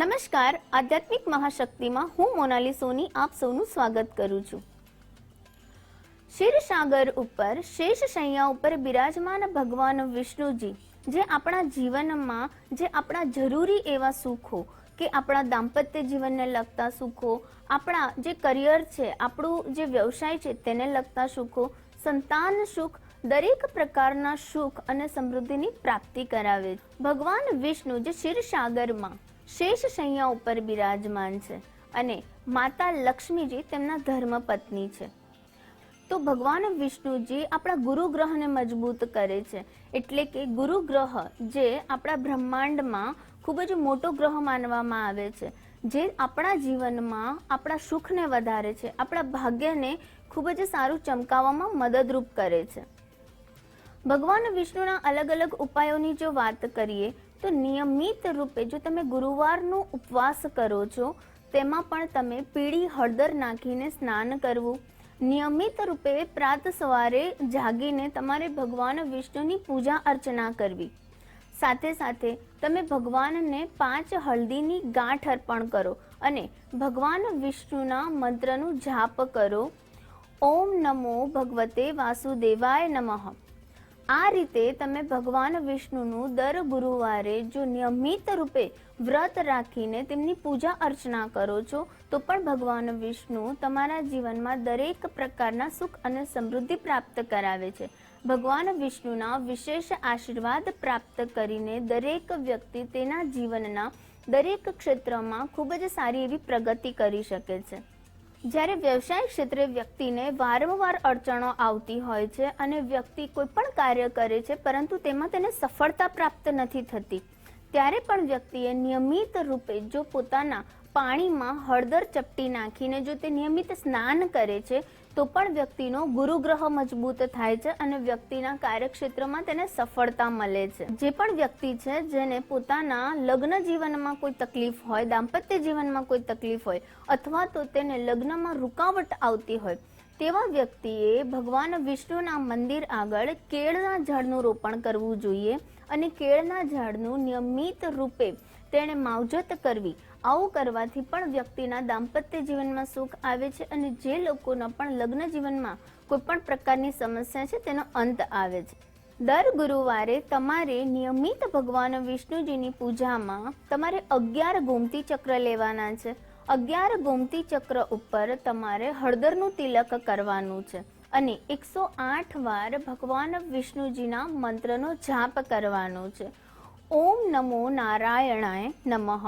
નમસ્કાર, આધ્યાત્મિક મહાશક્તિમાં હું મોનાલી સોની આપ સૌનું સ્વાગત કરું છું. ક્ષીરસાગર ઉપર શેષ શૈયા ઉપર બિરાજમાન ભગવાન વિષ્ણુજી જે આપણા જીવનમાં જે આપણા જરૂરી એવા સુખો કે આપણા દાંપત્ય જીવનને લગતા સુખો, આપણા જે કરિયર છે, આપણું જે વ્યવસાય છે તેને લગતા સુખો, સંતાન સુખ, દરેક પ્રકારના સુખ અને સમૃદ્ધિની પ્રાપ્તિ કરાવે. ભગવાન વિષ્ણુ જે ક્ષીરસાગરમાં શેષ શૈયા ઉપર બિરાજમાન છે અને માતા લક્ષ્મીજી તેમના ધર્મપત્ની છે. તો ભગવાન વિષ્ણુજી આપણા ગુરુ ગ્રહને મજબૂત કરે છે. એટલે કે ગુરુ ગ્રહ જે આપણા બ્રહ્માંડમાં ખૂબ જ મોટો ગ્રહ માનવામાં આવે છે, જે આપણા જીવનમાં આપણા સુખને વધારે છે, આપણા ભાગ્યને ખૂબ જ સારું ચમકાવવામાં મદદરૂપ કરે છે. ભગવાન વિષ્ણુના અલગ અલગ ઉપાયોની જો વાત કરીએ તો નિયમિત રૂપે જો તમે ગુરુવારનો ઉપવાસ કરો છો તેમાં પણ તમે પીળી હળદર નાખીને સ્નાન કરવું, નિયમિત રૂપે પ્રાત સવારે જાગીને તમારે ભગવાન વિષ્ણુની પૂજા અર્ચના કરવી. સાથે સાથે તમે ભગવાનને 5 હળદીની ગાંઠ અર્પણ કરો અને ભગવાન વિષ્ણુના મંત્રનું જાપ કરો. ઓમ નમો ભગવતે વાસુદેવાય નમઃ. આ રીતે તમે ભગવાન વિષ્ણુનું દર ગુરુવારે જો નિયમિત રૂપે વ્રત રાખીને તેમની પૂજા અર્ચના કરો છો તો પણ ભગવાન વિષ્ણુ તમારા જીવનમાં દરેક પ્રકારના સુખ અને સમૃદ્ધિ પ્રાપ્ત કરાવે છે. ભગવાન વિષ્ણુના વિશેષ આશીર્વાદ પ્રાપ્ત કરીને દરેક વ્યક્તિ તેના જીવનના દરેક ક્ષેત્રમાં ખૂબ જ સારી એવી પ્રગતિ કરી શકે છે. જ્યારે વ્યવસાય ક્ષેત્રે વ્યક્તિને વારંવાર અડચણો આવતી હોય છે અને વ્યક્તિ કોઈ પણ કાર્ય કરે છે પરંતુ તેમાં તેને સફળતા પ્રાપ્ત નથી થતી, ત્યારે પણ વ્યક્તિએ નિયમિત રૂપે જો પોતાના પાણીમાં હળદર ચપટી નાખીને જો તે નિયમિત સ્નાન કરે છે તો પણ વ્યક્તિનો ગુરુગ્રહ મજબૂત થાય છે અને વ્યક્તિના કાર્યક્ષેત્રમાં તેને સફળતા મળે છે. જે પણ વ્યક્તિ છે જેને પોતાના લગ્ન જીવનમાં કોઈ તકલીફ હોય, દાંપત્ય જીવનમાં કોઈ તકલીફ હોય અથવા તો તેને લગ્નમાં રૂકાવટ આવતી હોય તેવા વ્યક્તિએ ભગવાન વિષ્ણુના મંદિર આગળ કેળના ઝાડનું રોપણ કરવું જોઈએ અને કેળના ઝાડનું નિયમિત રૂપે તેણે માવજત કરવી. આવું કરવાથી પણ વ્યક્તિના દાંપત્ય જીવનમાં સુખ આવે છે અને જે લોકોના પણ લગ્ન જીવનમાં કોઈ પણ પ્રકારની સમસ્યા છે તેનો અંત આવે છે. દર ગુરુવારે તમારે નિયમિત ભગવાન વિષ્ણુજીની પૂજામાં તમારે 11 ગોમતી ચક્ર લેવાના છે. 11 ગોમતી ચક્ર ઉપર તમારે હળદરનું તિલક કરવાનું છે અને 108 વાર ભગવાન વિષ્ણુજીના મંત્રનો જાપ કરવાનો છે. ઓમ નમો નારાયણાય નમઃ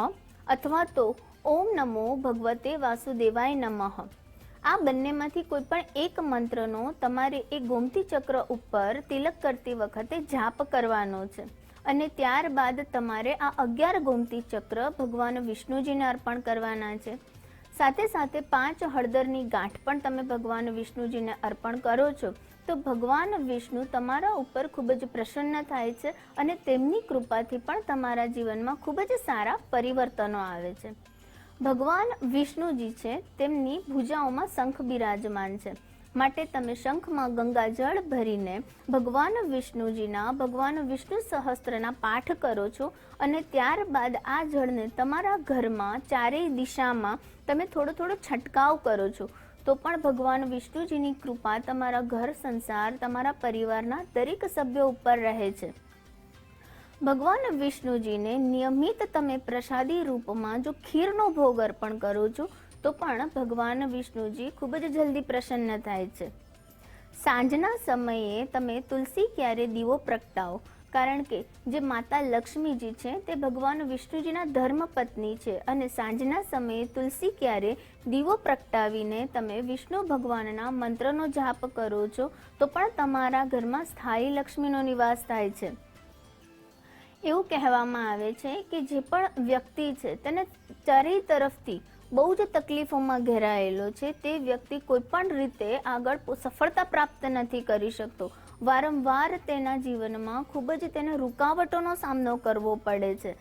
અથવા તો ઓમ નમો ભગવતે વાસુદેવાય નમઃ. આ બંનેમાંથી કોઈ પણ એક મંત્રનો તમારે એ ગોમતી ચક્ર ઉપર તિલક કરતી વખતે જાપ કરવાનો છે અને ત્યારબાદ તમારે આ 11 ગોમતી ચક્ર ભગવાન વિષ્ણુજીને અર્પણ કરવાના છે. સાથે સાથે 5 હળદરની ગાંઠ પણ તમે ભગવાન વિષ્ણુજીને અર્પણ કરો છો તો ભગવાન વિષ્ણુ તમારા ઉપર ખૂબ જ પ્રસન્ન થાય છે અને તેમની કૃપાથી પણ તમારા જીવનમાં ખૂબ જ સારા પરિવર્તનો આવે છે. ભગવાન વિષ્ણુજી છે તેમની ભુજાઓમાં શંખ બિરાજમાન છે, માટે તમે શંખમાં ગંગાજળ ભરીને ભગવાન વિષ્ણુજીના ભગવાન વિષ્ણુ સહસ્ત્રના પાઠ કરો છો અને ત્યારબાદ આ જળને તમારા ઘરમાં ચારેય દિશામાં તમે થોડો થોડો છંટકાવ કરો છો તો પણ ભગવાન વિષ્ણુજીની કૃપા તમારા ઘર સંસાર, તમારા પરિવારના દરેક સભ્યો ઉપર રહે છે. ભગવાન વિષ્ણુજીને નિયમિત તમે પ્રસાદી રૂપમાં જો ખીરનો ભોગ અર્પણ કરો છો તો પણ ભગવાન વિષ્ણુજી ખૂબ જ જલ્દી પ્રસન્ન થાય છે. સાંજના સમયે તમે તુલસી ક્યારે દીવો પ્રગટાવો, કારણ કે જે માતા લક્ષ્મીજી છે તે ભગવાન વિષ્ણુજીના ધર્મપત્ની છે અને સાંજના સમયે તુલસી ક્યારે દીવો પ્રગટાવીને તમે વિષ્ણુ ભગવાનના મંત્રનો જાપ કરો છો તો પણ તમારા ઘરમાં સ્થાયી લક્ષ્મીનો નિવાસ થાય છે. એવું કહેવામાં આવે છે કે જે પણ વ્યક્તિ છે તેને ચારેય તરફથી બહુ જ તકલીફોમાં ઘેરાયેલો છે તે વ્યક્તિ કોઈ પણ રીતે આગળ સફળતા પ્રાપ્ત નથી કરી શકતો. વારંવાર તેના જીવનમાં ખૂબ જ તેને રૂકાવટોનો સામનો કરવો પડે છે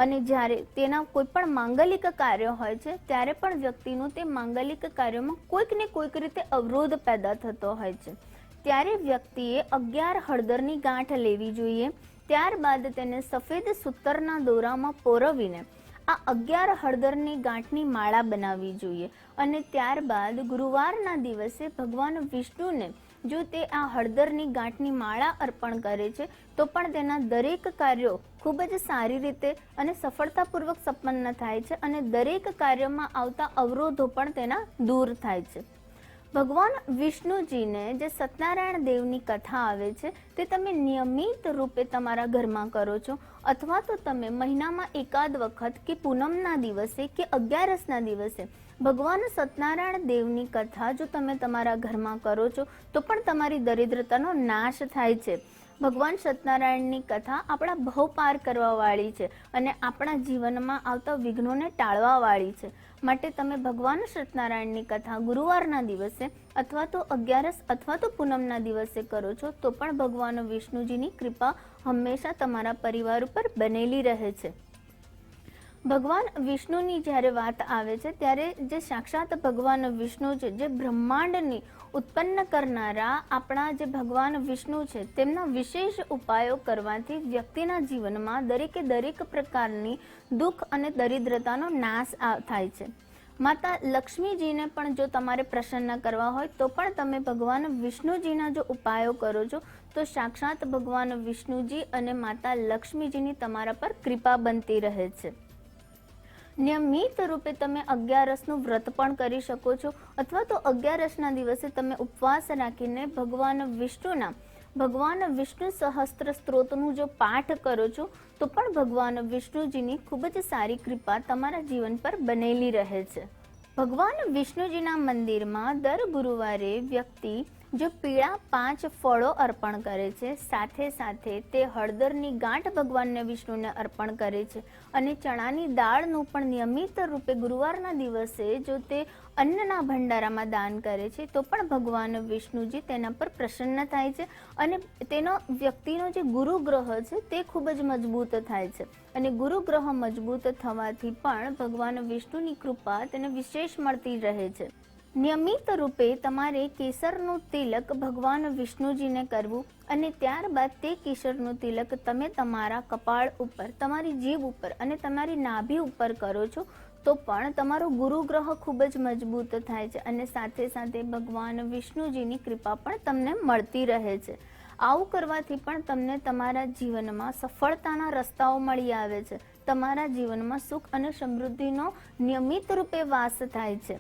અને જ્યારે તેના કોઈ પણ માંગલિક કાર્ય હોય છે ત્યારે પણ વ્યક્તિનું તે માંગલિક કાર્યોમાં કોઈક ને કોઈક રીતે અવરોધ પેદા થતો હોય છે. ત્યારે વ્યક્તિએ 11 હળદરની ગાંઠ લેવી જોઈએ. ત્યારબાદ તેને સફેદ સૂતરના દોરામાં પોરવીને આ 11 હળદરની ગાંઠની માળા બનાવવી જોઈએ અને ત્યારબાદ ગુરુવારના દિવસે ભગવાન વિષ્ણુને જો તે આ હળદરની ગાંઠની માળા અર્પણ કરે છે તો પણ તેના દરેક કાર્યો ખૂબ જ સારી રીતે અને સફળતાપૂર્વક સંપન્ન થાય છે અને દરેક કાર્યમાં આવતા અવરોધો પણ તેના દૂર થાય છે. ભગવાન વિષ્ણુજીને જે સત્યનારાયણ દેવની કથા આવે છે તે તમે નિયમિત રૂપે તમારા ઘરમાં કરો છો અથવા તો તમે મહિનામાં એકાદ વખત કે પૂનમના દિવસે કે 11ના દિવસે ભગવાન સત્યનારાયણ દેવની કથા જો તમે તમારા ઘરમાં કરો છો તો પણ તમારી દરિદ્રતાનો નાશ થાય છે. ભગવાન સત્યનારાયણની કથા આપણા ભવ પાર કરવા વાળી છે અને આપણા જીવનમાં આવતા વિઘ્નોને ટાળવા વાળી છે. માટે તમે ભગવાન સત્યનારાયણની કથા ગુરુવારના દિવસે અથવા તો 11 અથવા તો પૂનમના દિવસે કરો છો તો પણ ભગવાન વિષ્ણુજીની કૃપા હંમેશા તમારા પરિવાર ઉપર બનેલી રહે છે. ભગવાન વિષ્ણુની જ્યારે વાત આવે છે ત્યારે જે સાક્ષાત ભગવાન વિષ્ણુ છે, જે બ્રહ્માંડની ઉત્પન્ન કરનારા આપણા જે ભગવાન વિષ્ણુ છે, તેમના વિશેષ ઉપાયો કરવાથી વ્યક્તિના જીવનમાં દરેક પ્રકારની દુઃખ અને દરિદ્રતાનો નાશ થાય છે. માતા લક્ષ્મીજીને પણ જો તમારે પ્રસન્ન કરવા હોય તો પણ તમે ભગવાન વિષ્ણુજીના જો ઉપાયો કરો છો તો સાક્ષાત ભગવાન વિષ્ણુજી અને માતા લક્ષ્મીજીની તમારા પર કૃપા બનતી રહે છે. નિયમિત રૂપે તમે 11નું વ્રત પણ કરી શકો છો અથવા તો 11ના દિવસે તમે ઉપવાસ રાખીને ભગવાન વિષ્ણુ સહસ્ત્ર સ્ત્રોતનું જો પાઠ કરો છો તો પણ ભગવાન વિષ્ણુજીની ખૂબ જ સારી કૃપા તમારા જીવન પર બનેલી રહે છે. ભગવાન વિષ્ણુજીના મંદિરમાં દર ગુરુવારે વ્યક્તિ જો પીળા 5 ફળો અર્પણ કરે છે, સાથે સાથે તે હળદરની ગાંઠ ભગવાનને વિષ્ણુને અર્પણ કરે છે અને ચણાની દાળનું પણ નિયમિત રૂપે ગુરુવારના દિવસે જો તે અન્નના ભંડારામાં દાન કરે છે તો પણ ભગવાન વિષ્ણુજી તેના પર પ્રસન્ન થાય છે અને તેનો વ્યક્તિનો જે ગુરુ ગ્રહ છે તે ખૂબ જ મજબૂત થાય છે અને ગુરુ ગ્રહ મજબૂત થવાથી પણ ભગવાન વિષ્ણુની કૃપા તેને વિશેષ મળતી રહે છે. નિયમિત રૂપે તમારે કેસરનું તિલક ભગવાન વિષ્ણુજીને કરવું અને ત્યારબાદ તે કેસરનું તિલક તમે તમારા કપાળ ઉપર, તમારી જીભ ઉપર અને તમારી નાભી ઉપર કરો છો તો પણ તમારો ગુરુ ગ્રહ ખૂબ જ મજબૂત થાય છે અને સાથે સાથે ભગવાન વિષ્ણુજીની કૃપા પણ તમને મળતી રહે છે. આવું કરવાથી પણ તમને તમારા જીવનમાં સફળતાના રસ્તાઓ મળી આવે છે. તમારા જીવનમાં સુખ અને સમૃદ્ધિનો નિયમિત રૂપે વાસ થાય છે.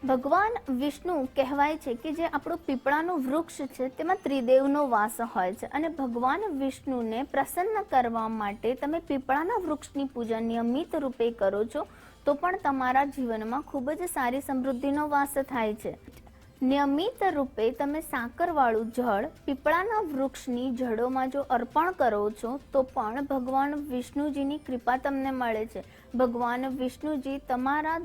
ભગવાન વિષ્ણુ કહેવાય છે કે જે આપણું પીપળાનું વૃક્ષ છે તેમાં ત્રિદેવનો વાસ હોય છે અને ભગવાન વિષ્ણુને પ્રસન્ન કરવા માટે તમે પીપળાના વૃક્ષની પૂજા નિયમિત રૂપે કરો છો તો પણ તમારા જીવનમાં ખૂબ જ સારી સમૃદ્ધિનો વાસ થાય છે. નિયમિત રૂપે તમે સાકરવાળું જળ પીપળાના વૃક્ષની જડોમાં જો અર્પણ કરો છો તો પણ ભગવાન વિષ્ણુજીની કૃપા તમને મળે છે. ભગવાન વિષ્ણુજી તમારા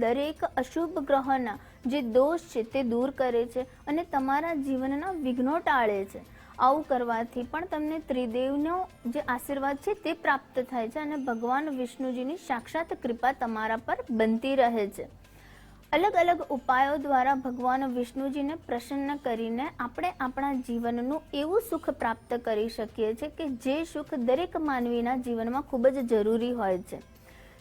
દરેક અશુભ ગ્રહના જે દોષ છે તે દૂર કરે છે અને તમારા જીવનના વિઘ્નો ટાળે છે. આવું કરવાથી પણ તમને ત્રિદેવનો જે આશીર્વાદ છે તે પ્રાપ્ત થાય છે અને ભગવાન વિષ્ણુજીની સાક્ષાત કૃપા તમારા પર બનતી રહે છે. અલગ અલગ ઉપાયો દ્વારા ભગવાન વિષ્ણુજીને પ્રસન્ન કરીને આપણે આપણા જીવનનું એવું સુખ પ્રાપ્ત કરી શકીએ છીએ કે જે સુખ દરેક માનવીના જીવનમાં ખૂબ જ જરૂરી હોય છે.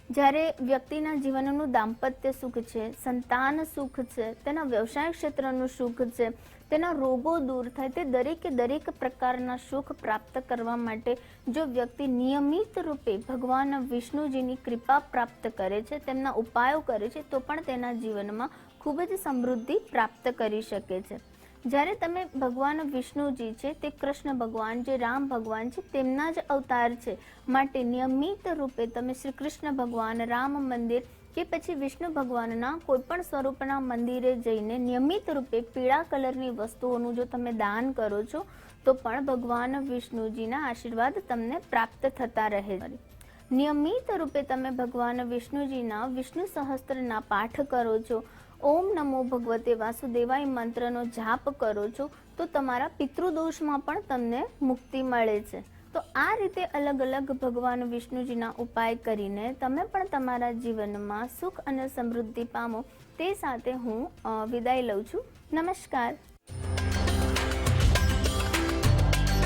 જ્યારે વ્યક્તિના જીવનનું દાંપત્ય સુખ છે, સંતાન સુખ છે, તેના વ્યવસાય ક્ષેત્રનું સુખ છે, તેના રોગો દૂર થાય, તે દરેક પ્રકારના સુખ પ્રાપ્ત કરવા માટે જો વ્યક્તિ નિયમિત રૂપે ભગવાન વિષ્ણુજીની કૃપા પ્રાપ્ત કરે છે, તેમના ઉપાયો કરે છે તો પણ તેના જીવનમાં ખૂબ જ સમૃદ્ધિ પ્રાપ્ત કરી શકે છે. જ્યારે તમે ભગવાન વિષ્ણુજી છે તે કૃષ્ણ ભગવાન, જે રામ ભગવાન છે તેમના જ અવતાર છે, માટે નિયમિત રૂપે તમે શ્રી કૃષ્ણ ભગવાન, રામ મંદિર કે પછી વિષ્ણુ ભગવાનના કોઈ પણ સ્વરૂપના મંદિરે જઈને નિયમિત રૂપે પીળા કલરની વસ્તુઓનું જો તમે દાન કરો છો તો પણ ભગવાન વિષ્ણુજીના આશીર્વાદ તમને પ્રાપ્ત થતા રહે. નિયમિત રૂપે તમે ભગવાન વિષ્ણુજીના વિષ્ણુ સહસ્ત્રના પાઠ કરો છો, ઓમ નમો ભગવતે વાસુદેવાય મંત્રનો જાપ કરો છો તો તમારા પિતૃદોષમાં પણ તમને મુક્તિ મળે છે. તો આ રીતે અલગ અલગ ભગવાન વિષ્ણુજીના ઉપાય કરીને તમે પણ તમારા જીવનમાં સુખ અને સમૃદ્ધિ પામો તે સાથે હું વિદાય લઉં છું. નમસ્કાર.